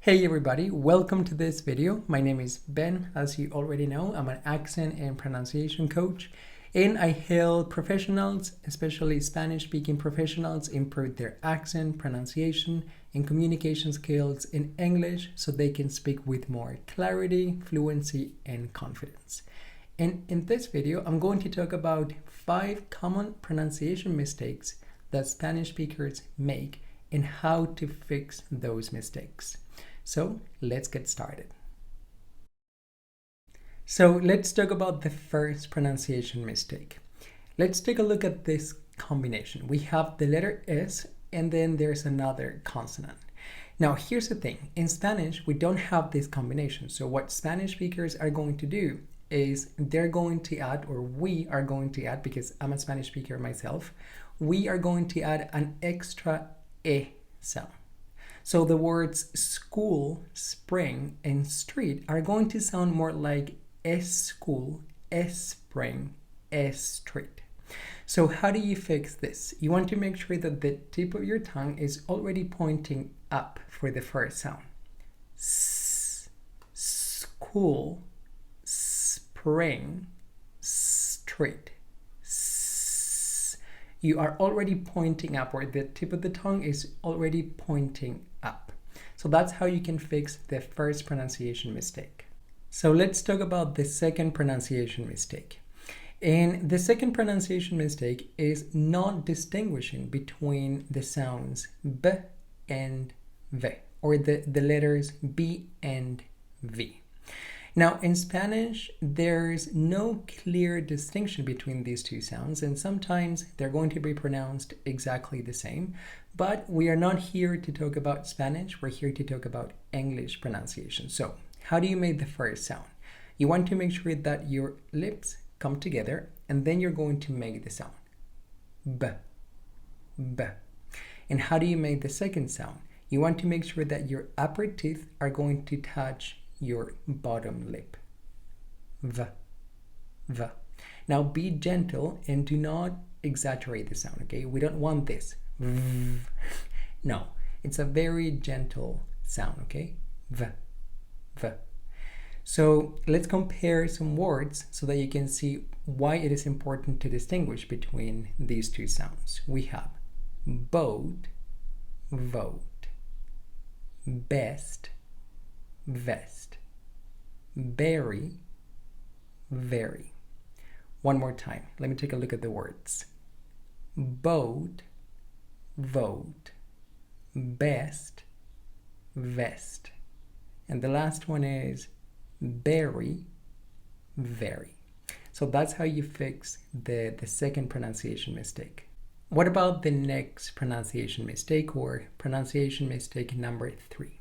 Hey everybody, welcome to this video. My name is Ben. As you already know, I'm an accent and pronunciation coach, and I help professionals, especially Spanish-speaking professionals, improve their accent, pronunciation, and communication skills in English so they can speak with more clarity, fluency, and confidence. And in this video, I'm going to talk about 5 common pronunciation mistakes that Spanish speakers make and how to fix those mistakes. So let's get started. So let's talk about the first pronunciation mistake. Let's take a look at this combination. We have the letter S and then there's another consonant. Now here's the thing, in Spanish we don't have this combination. So what Spanish speakers are going to do is they're going to add, or we are going to add, because I'm a Spanish speaker myself, we are going to add an extra E sound. So the words school, spring, and street are going to sound more like S school, S spring, S street. So how do you fix this? You want to make sure that the tip of your tongue is already pointing up for the first sound. S, school, spring, street. You are already pointing upward. The tip of the tongue is already pointing up. So that's how you can fix the first pronunciation mistake. So let's talk about the second pronunciation mistake. And the second pronunciation mistake is not distinguishing between the sounds B and V, or the letters B and V. Now, in Spanish, there's no clear distinction between these two sounds, and sometimes they're going to be pronounced exactly the same. But we are not here to talk about Spanish, we're here to talk about English pronunciation. So, how do you make the first sound? You want to make sure that your lips come together, and then you're going to make the sound. B, B. And how do you make the second sound? You want to make sure that your upper teeth are going to touch your bottom lip. V, V. Now be gentle and do not exaggerate the sound, okay? We don't want this. V. No, it's a very gentle sound, okay? V, V. So let's compare some words so that you can see why it is important to distinguish between these two sounds. We have boat, vote, best, vest, berry, very. One more time. Let me take a look at the words. Boat, vote, best, vest. And the last one is berry, very. So that's how you fix the second pronunciation mistake. What about the next pronunciation mistake, or pronunciation mistake number 3?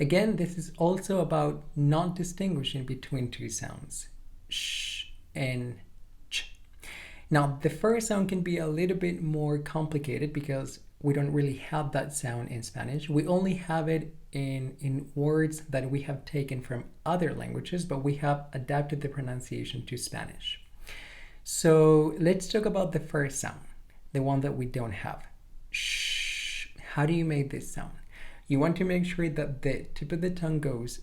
Again, this is also about not distinguishing between two sounds, sh and ch. Now, the first sound can be a little bit more complicated because we don't really have that sound in Spanish. We only have it in words that we have taken from other languages, but we have adapted the pronunciation to Spanish. So let's talk about the first sound, the one that we don't have. Sh. How do you make this sound? You want to make sure that the tip of the tongue goes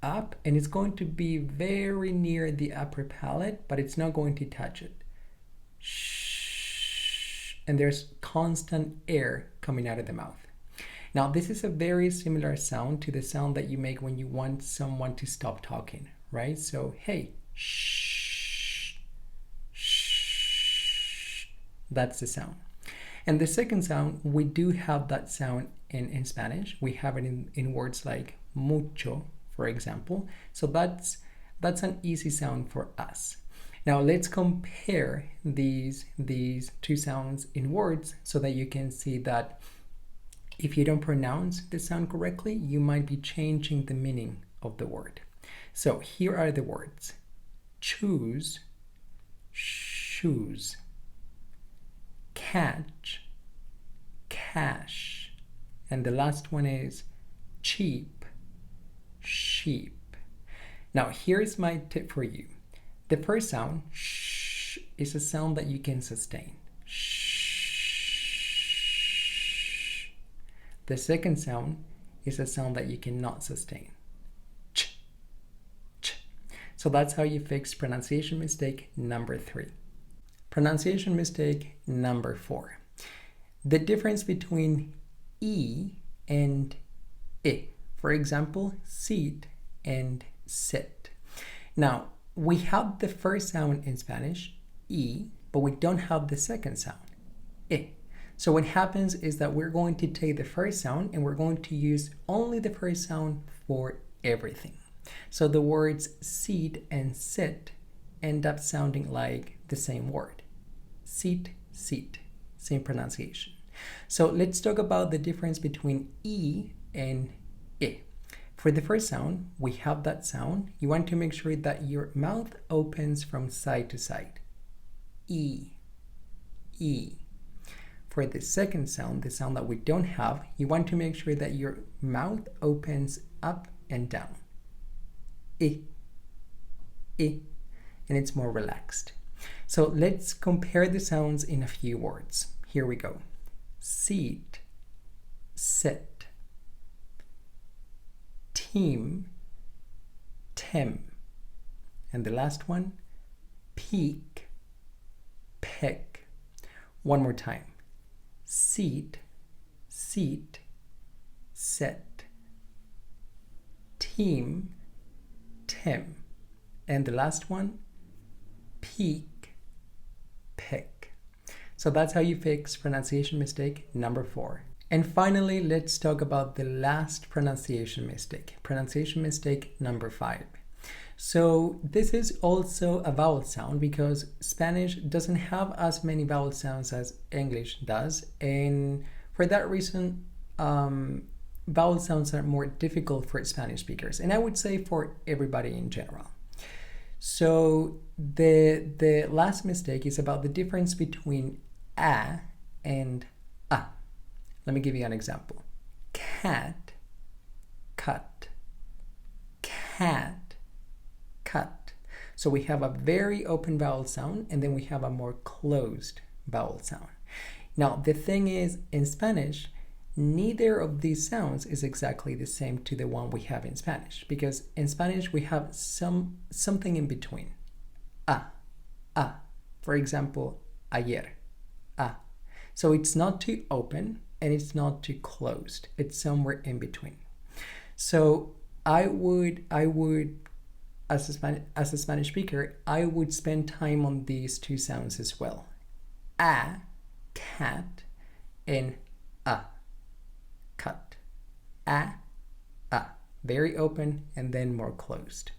up, and it's going to be very near the upper palate, but it's not going to touch it. Shh. And there's constant air coming out of the mouth. Now, this is a very similar sound to the sound that you make when you want someone to stop talking, right? So, hey, shh, shh. That's the sound. And the second sound, we do have that sound in Spanish. We have it in words like mucho, for example. So that's an easy sound for us. Now let's compare these two sounds in words so that you can see that if you don't pronounce the sound correctly, you might be changing the meaning of the word. So here are the words: choose, shoes, catch, cash, and the last one is cheap, sheep. Now here's my tip for you. The first sound, sh, is a sound that you can sustain. Shh. The second sound is a sound that you cannot sustain. Ch, ch. So that's how you fix pronunciation mistake number 3. Pronunciation mistake number 4. The difference between E and I. For example, seat and sit. Now, we have the first sound in Spanish, E, but we don't have the second sound, I. So what happens is that we're going to take the first sound and we're going to use only the first sound for everything. So the words seat and sit end up sounding like the same word. Seat, seat, same pronunciation. So let's talk about the difference between E and I. For the first sound, we have that sound. You want to make sure that your mouth opens from side to side. E, E. For the second sound, the sound that we don't have, you want to make sure that your mouth opens up and down. I, I, and it's more relaxed. So let's compare the sounds in a few words. Here we go. Seat, sit. Team, tem. And the last one, peak, peck. One more time. Seat, seat, set. Team, tem. And the last one, peak, peck. So that's how you fix pronunciation mistake number 4. And finally, let's talk about the last pronunciation mistake number 5. So this is also a vowel sound because Spanish doesn't have as many vowel sounds as English does. And for that reason, vowel sounds are more difficult for Spanish speakers. And I would say for everybody in general. So the last mistake is about the difference between a and a. Let me give you an example. Cat, cut. Cat, cut. So we have a very open vowel sound and then we have a more closed vowel sound. Now the thing is, in Spanish, neither of these sounds is exactly the same to the one we have in Spanish, because in Spanish we have something in between. A. For example, ayer. A. So it's not too open and it's not too closed. It's somewhere in between. So I would as a Spanish speaker, I would spend time on these two sounds as well. A, cat, and a, cut. A, very open and then more closed.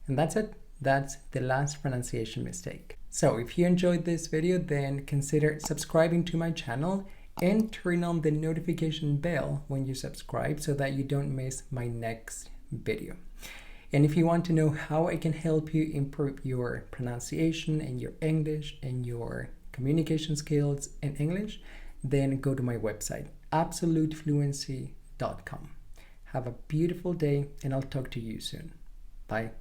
And that's it. That's the last pronunciation mistake. So if you enjoyed this video, then consider subscribing to my channel and turn on the notification bell when you subscribe so that you don't miss my next video. And if you want to know how I can help you improve your pronunciation and your English and your communication skills in English, then go to my website, absolutefluency.com. Have a beautiful day and I'll talk to you soon. Bye.